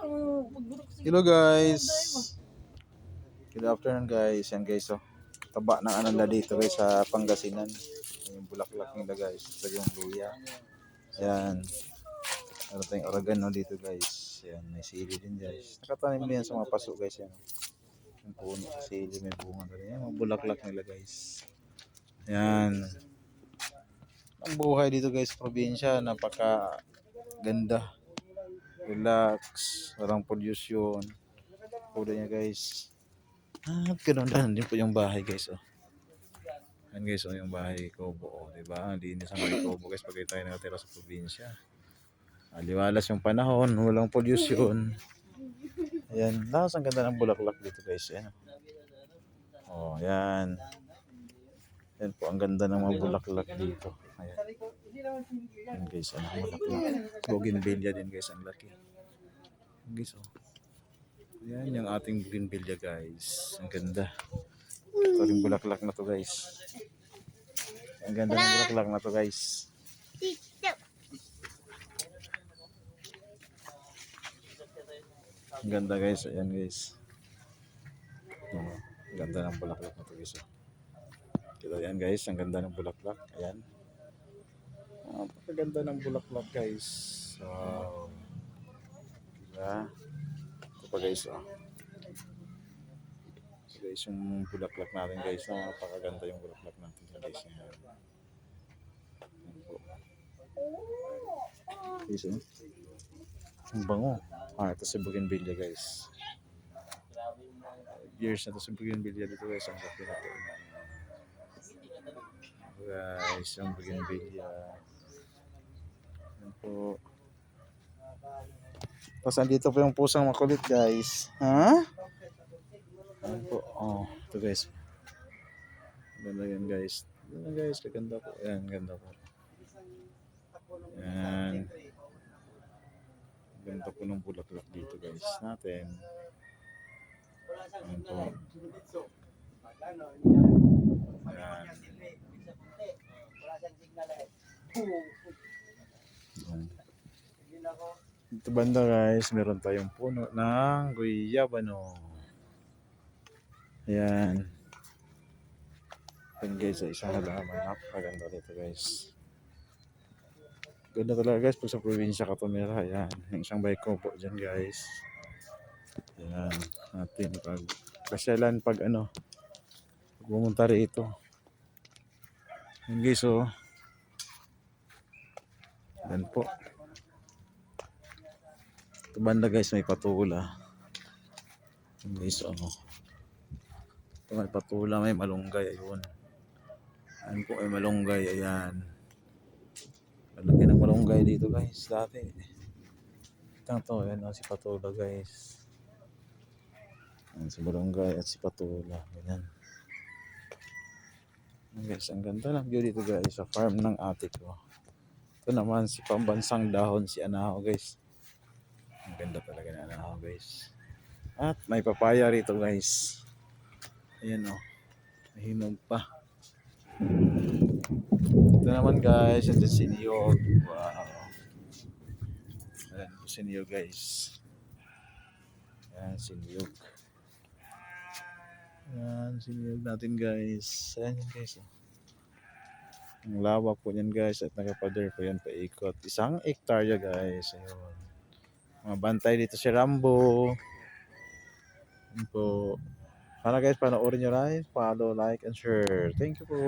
Hello guys. Good afternoon guys. Yan guys oh. Taba ng ano na dito guys sa Pangasinan. Yung bulaklak nila guys. Ito yung luya. Yan. Ano tayong oregano dito guys. Yan. May sili din guys. Nakatanim din yan sa mga paso guys. Yan. Yung puno sa sili. May bunga na rin. Yan. Mga bulaklak nila guys. Yan. Ang buhay dito guys. Probinsya. Napaka ganda. Relax. Walang pollution. Puno niya guys. Ganoon din po yung bahay guys oh. Yan guys oh yung bahay Kubo oh, di ba? Linis ang bahay Kubo guys pag tayo nakatira sa probinsya. Liwalas yung panahon, walang pollution. Ayan, lakas ang ganda ng bulaklak dito guys. Ayan. Oh, yan. Yan po ang ganda ng mga bulaklak dito. Ayan. Yan guys, ang bulaklak. Bougainvillea din guys, ang laki. Yan guys oh. Yan yung ating bougainvillea guys. Ang ganda. Ito rin bulaklak na to guys. Ang ganda ng bulaklak na to guys. Ang ganda guys. Ayan guys. Oh, ang ganda ng bulaklak na to guys. Kita yan guys. Ang ganda ng bulaklak. Ayan. Napakaganda ng bulaklak guys. Wow. Diba? Ito pa guys oh. Guys yung bulaklak natin guys, napakaganda yung bulaklak natin guys. Guys oh. Ang bango. Ito si Bougainvillea guys. Years na to si Bougainvillea dito guys. Ang laki na to. Guys, yung Bougainvillea. Yan po. Tapos andito po yung pusang makulit guys. Ha? Ayan po. Oh, ito guys. Ganda yan guys. Ganda guys, kaganda po. Ayan, ganda po. Ayan. Ganda po ng bulaklak dito guys natin. Ayan po. Ayan. Dito banda guys, meron tayong puno ng guyabano. Ayan. Ayan guys, isang halaman. Napakaganda dito guys. Ganda talaga guys pag sa probinsya ka tumira. Ayan. Yung isang bike ko po dyan guys. Ayan. Natin pag pasyalan pag ano. Pag pumunta rito. Ayan guys oh. Ayan po. Ito banda guys may patula. Ayan guys oh. Ito may patula, may malunggay. Ayun. Ayan po ay malunggay. Ayan. Malaki ng malunggay dito guys. Dati. Ito to. Ayan si patula guys. Ayan si malunggay at si patula. Ayan. Ayan guys. Ang ganda ng view dito guys. Sa farm ng ate ko. Ito naman si pambansang dahon si anahaw guys. Ang ganda talaga ng anahaw guys. At may papaya rito guys. Ayan o. Nahinog pa. Ito naman guys. Ito si niyog. Wow. Ayan po si niyog guys. Ayan si niyog. Ayan si niyog natin guys. Ayan yun guys. Ang lawak po yan guys. At nakapader po yan paikot. 1 hektarya guys. Ayun. Mga bantay dito si Rambo. Ayan po. Sana guys, panoorin nyo lang. Follow, like, and share. Thank you po.